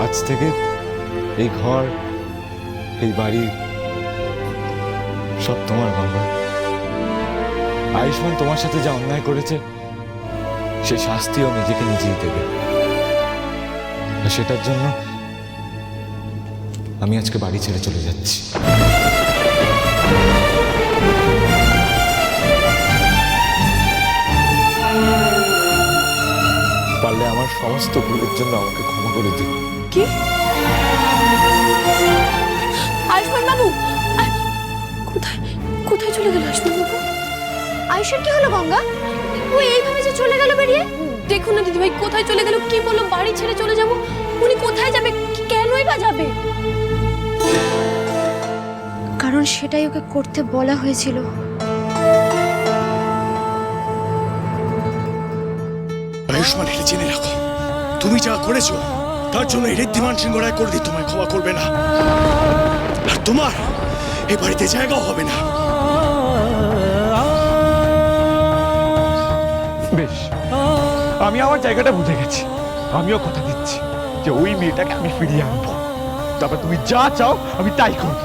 আজ থেকে এই ঘর, এই বাড়ি সব তোমার গঙ্গা। আয়ুষ্মান তোমার সাথে যা অন্যায় করেছে সে শাস্তিও নিজেকে নিজেই দেবে। আর সেটার জন্য আমি আজকে বাড়ি ছেড়ে চলে যাচ্ছি। পারলে আমার সমস্ত ভুলের জন্য আমাকে ক্ষমা করে দিন। কি আয়ুষ্মান বাবু কোথায় কোথায় চলে গেল আয়ুষ্মান বাবু? আয়ুষের কি হলো গঙ্গা? ও এইভাবে যে চলে গেল বেরিয়ে? দেখুন না দিদিভাই কোথায় চলে গেল, কি বললো বাড়ি ছেড়ে চলে যাব। উনি কোথায় যাবে, কেনই বা যাবে? কারণ সেটাই ওকে করতে বলা হয়েছিল। আয়ুষ্মান, এটা জেনে রাখো, তুমি যা করেছো তার জন্য ঋদ্ধিমান সিংহ রায় করে দিই তোমায় ক্ষমা করবে না, আর তোমার এই বাড়িতে জায়গাও হবে না। বেশ, আমি আমার জায়গাটা বুঝে গেছি। আমিও কথা দিচ্ছি যে ওই মেয়েটাকে আমি ফিরিয়ে আনবো। তারপর তুমি যা চাও আমি তাই করব।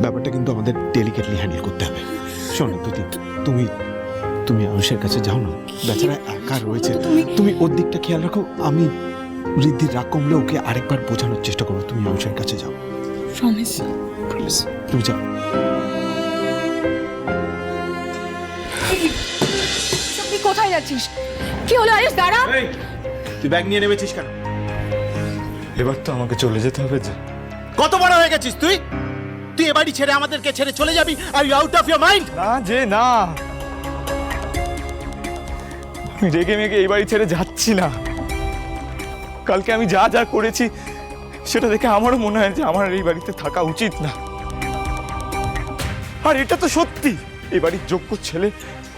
ব্যাপারটা কিন্তু আমাদের ডেলিকেটলি হ্যান্ডেল করতে হবে। শোনো দুদি, তুমি তুমি আয়ুষের কাছে যাও না, বেচারা একা রয়েছে। তুমি ওর দিকটা খেয়াল রাখো। আমি ঋদ্ধির রাগ কমলে ওকে আরেকবার বোঝানোর চেষ্টা করবো। তুমি আয়ুষের কাছে যাও, প্রমিস। প্লিজ তুমি যাও। তুই কোথায় যাচ্ছিস? কি হলো আয়ুষ? দাঁড়া। তুই ব্যাগ নিয়ে নেমেছিস কেন? এবার তো আমাকে চলে যেতে হবে যে। কত বড় হয়ে গেছিস তুই? তুই এ বাড়ি ছেড়ে আমাদেরকে ছেড়ে চলে যাবি? Are you out of your mind? না যে না, আমি রেগে মেগে এই বাড়ি ছেড়ে যাচ্ছি না। কালকে আমি যা যা করেছি সেটা দেখে আমারও মনে হয় যে আমার এই বাড়িতে থাকা উচিত না। আর এটা তো সত্যি, এই বাড়ির যোগ্য ছেলে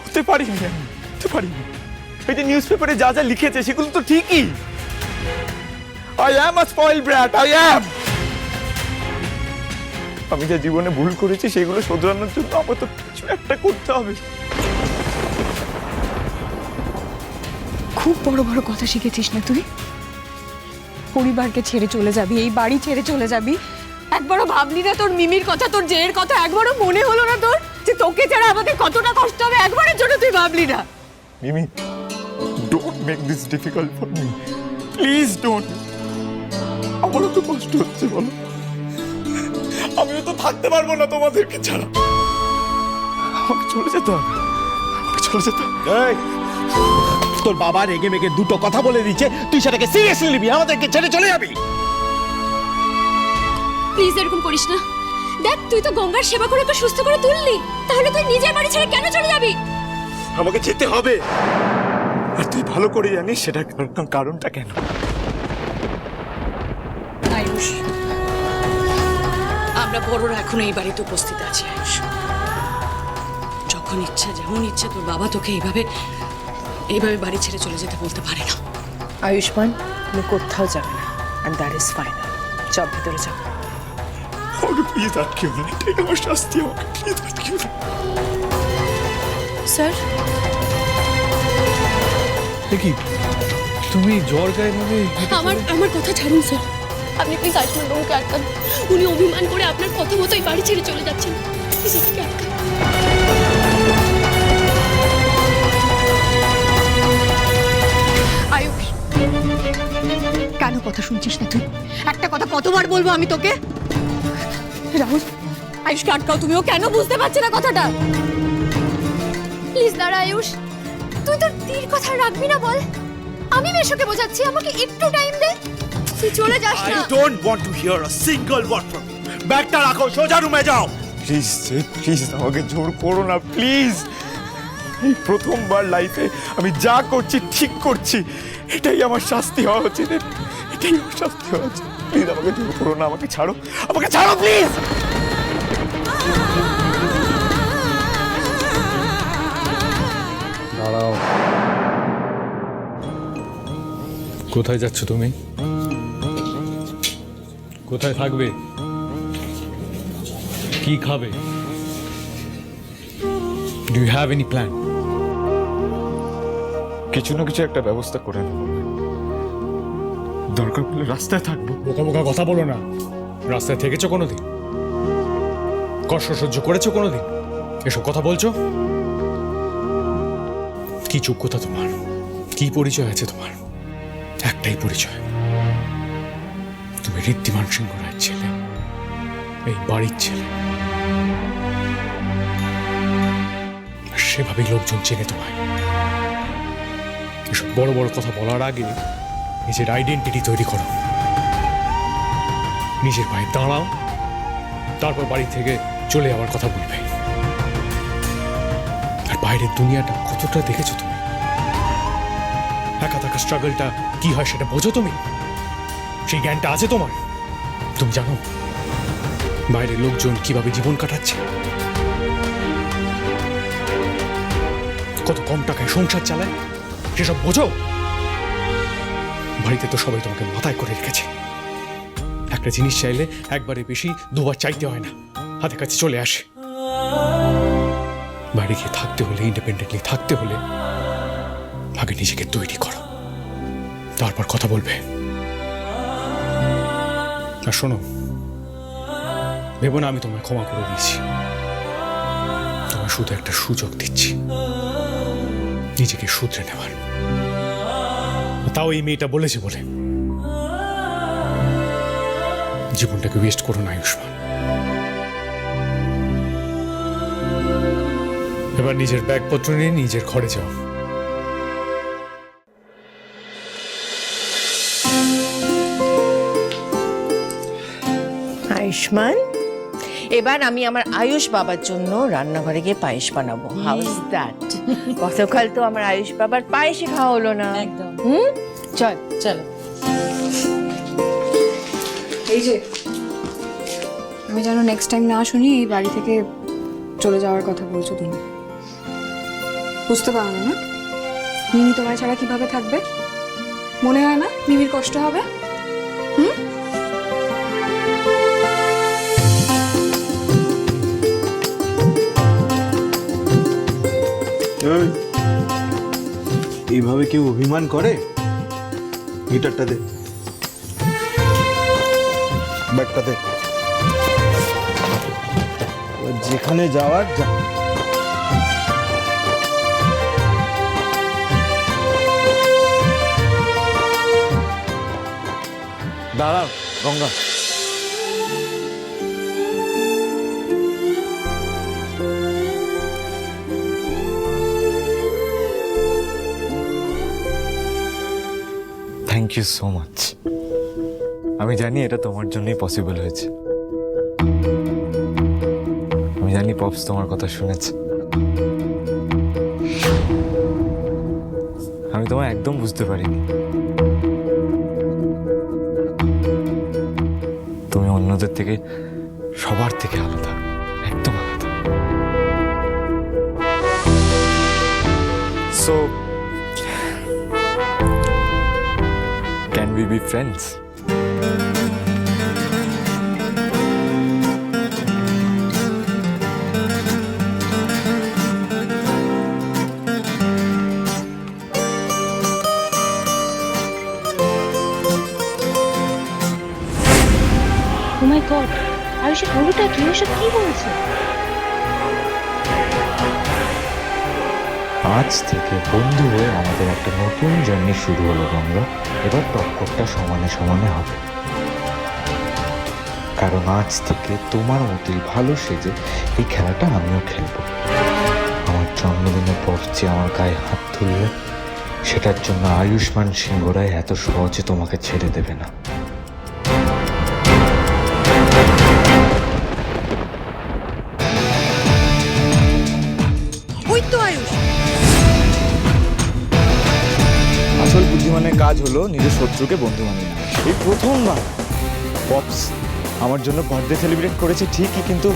হতে পারিনি আমি, হতে পারিনি। এই যে নিউজ পেপারে যা যা লিখেছে সেগুলো তো ঠিকই। I am a spoiled brat, I am. আমি যা জীবনে ভুল করেছি সেগুলো শোধরানোর জন্য আমার তো কিছু একটা করতে হবে। খুব বড় বড় কথা শিখেছিস না তুই? পরিবারকে ছেড়ে চলে যাবি, এই বাড়ি ছেড়ে চলে যাবি। একবারও ভাবলি না তোর মিমির কথা, তোর জেয়ের কথা? একবারও মনে হলো না তোর যে তোকে ছাড়া আমাদের কতটা কষ্ট হবে? একবারের জন্য তুই ভাবলি না? Mimi, don't make this difficult for me, please don't. আমারও তো কষ্ট হচ্ছে, বলো। আমিও তো থাকতে পারবো না তোমাদেরকে ছাড়া। আমাকে চলে যেতে হবে, আমাকে চলে যেতে হবে। তোর বাবা রেগে মেগে দুটো কথা বলে দিচ্ছে, তুই সেটাকে সিরিয়াসলি নিবি? আমাদেরকে ছেড়ে চলে যাবি? প্লিজ এরকম করিস না। দেখ, তুই তো গঙ্গার সেবা করে ওকে সুস্থ করে তুললি, তাহলে তুই নিজের বাড়ি ছেড়ে কেন চলে যাবি? আমাকে যেতে হবে। আর তুই ভালো করে জানিস সেটা কারণটা কেন। আয়ুষ, আমরা বড়রা এখনো এই বাড়িতে উপস্থিত আছি। আয়ুষ, যখন ইচ্ছা যেমন ইচ্ছা তোর বাবা তোকে এইভাবে বাড়ি ছেড়ে চলে যেতে বলতে পারে না। আয়ুষ্মান, তুমি কোথাও যাবে না, and that is final. চল ভিতরে যাও। আমাকে প্লিজ আটকেও না, এটাই আমার শাস্তি। আমাকে প্লিজ আটকেও না। স্যার, দেখি তুমি জ্বর গায়ে ভাবে আমার কথা ছাড়ুন স্যার। আপনি প্লিজ আয়ুষ্মান বাবুকে আটকান। উনি অভিমান করে আপনার কথা মতোই বাড়ি ছেড়ে চলে যাচ্ছেন। Please okay আটকান। আয়ুষ, কেন কথা শুনছিস না তুই? একটা কথা কতবার বলবো আমি তোকে? রাহুল, আয়ুষকে আটকাও তুমি। ও কেন বুঝতে পারছে না কথাটা? প্লিজ দাঁড়া আয়ুষ, তুই তোর তীর কথা রাখবি না বল? আমি মেশোকে বোঝাচ্ছি, আমাকে একটু টাইম দে। তুই চলে যাস I না। don't want to hear a single word from you. ব্যাগটা রাখো, সোজা রুমে যাও। প্লিজ প্লিজ আমাকে জোর করো না, প্লিজ। এই প্রথমবার লাইফে আমি যা করছি ঠিক করছি, এটাই আমার শাস্তি হওয়া উচিত। এটাই আমার শাস্তি হওয়া উচিত। প্লিজ আমাকে জোর করো না, আমাকে ছাড়ো, আমাকে ছাড়ো প্লিজ। দাঁড়াও। কোথায় যাচ্ছ তুমি? কোথায় থাকবে? কি খাবে? Do you have any plan? কিছু না কিছু একটা ব্যবস্থা করে নেব। দরকার পড়লে রাস্তায় থাকবো। বোকা বোকা কথা বলো না। রাস্তায় থেকেছো কোনোদিন? কষ্ট সহ্য করেছো কোনোদিন? এসব কথা বলছো? কি যোগ্যতা তোমার? কি পরিচয় আছে তোমার? একটাই পরিচয়, তুমি ঋদ্ধিমান সিংহ রায়ের ছেলে, এই বাড়ির ছেলে। সেভাবেই লোকজন চেনে তোমায়। এসব বড় বড় কথা বলার আগে নিজের আইডেন্টিটি তৈরি করো, নিজের পায়ে দাঁড়াও, তারপর বাড়ি থেকে চলে যাওয়ার কথা বলবে। আর বাইরের দুনিয়াটা কতটা দেখেছো তুমি? একা থাকা স্ট্রাগলটা কি হয় সেটা বোঝো তুমি? সেই জ্ঞানটা আছে তোমার? তুমি জানো বাইরের লোকজন কিভাবে জীবন কাটাচ্ছে, কত কম টাকায় সংসার চালায়, সেসব বোঝো? বাড়িতে তো সবাই তোমাকে মাথায় করে রেখেছে। একটা জিনিস চাইলে একবারে বেশি দুবার চাইতে হয় না, হাতে কাছে চলে আসে। বাইরে গিয়ে থাকতে হলে, ইন্ডিপেন্ডেন্টলি থাকতে হলে আগে নিজেকে তৈরি করো, তারপর কথা বলবে। আর শোনো, ভেবো না আমি তোমায় ক্ষমা করে দিয়েছি। তোমায় শুধু একটা সুযোগ দিচ্ছি নিজেকে শুধরে নেওয়ার। তাও এই মেয়েটা বলেছে বলে জীবনটাকে ওয়েস্ট করো না আয়ুষ্মান। এবার নিজের ব্যাগপত্র নিয়ে নিজের ঘরে যাও। আয়ুষ্মান, এবার আমি আমার আয়ুষ বাবার জন্য রান্নাঘরে গিয়ে পায়েস বানাবো। House that? গতকাল তো আমার আয়ুষ বাবার পায়েসই খাওয়া হলো না। একদম। চল চলো। এই যে আমি যেন নেক্সট টাইম না শুনি এই বাড়ি থেকে চলে যাওয়ার কথা বলছো তুমি। বুঝতে পারো না? মিমি তোমায় ছাড়া কিভাবে থাকবে? মনে হয় না মিমির কষ্ট হবে? এইভাবে কেউ অভিমান করে? গিটারটা দে, ব্যাগটা দে, যেখানে যাওয়ার যা। দাঁড়া Ganga, thank you so much. আমি জানি এটা তোমার জন্যই পসিবল হয়েছে। আমি জানি পপস তোমার কথা শুনেছে। আমি তোমায় একদম বুঝতে পারিনি। তুমি অন্যদের থেকে, সবার থেকে আলাদা, একদম আলাদা। So can we be friends? Oh my god, আয়ুষের হলুটা কি? ওসব কি বলছে? আজ থেকে বন্ধু হয়ে আমাদের একটা নতুন জার্নি শুরু হলো গঙ্গা। এবার টক্করটা সমানে সমানে হবে, কারণ আজ থেকে তোমার মতোই ভালো সেজে এই খেলাটা আমিও খেলবো। আমার জন্মদিনের পর যে আমার গায়ে হাত তুললে, সেটার জন্য আয়ুষ্মান সিংহ রায় এত সহজে তোমাকে ছেড়ে দেবে না। ওই তো আয়ুষ। আসল বুদ্ধিমানের কাজ হলো নিজের শত্রুকে বন্ধু বানিয়ে নেওয়া। এই প্রথমবার পপস আমার জন্য বার্থডে সেলিব্রেট করেছে ঠিকই, কিন্তু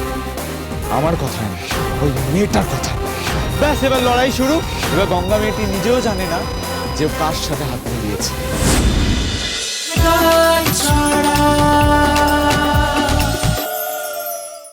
আমার কথা না, ওই মেয়েটার কথা। ব্যাস, এবার লড়াই শুরু। এবার গঙ্গা মেয়েটি নিজেও জানে না যে ও কার সাথে হাত মিলিয়েছে।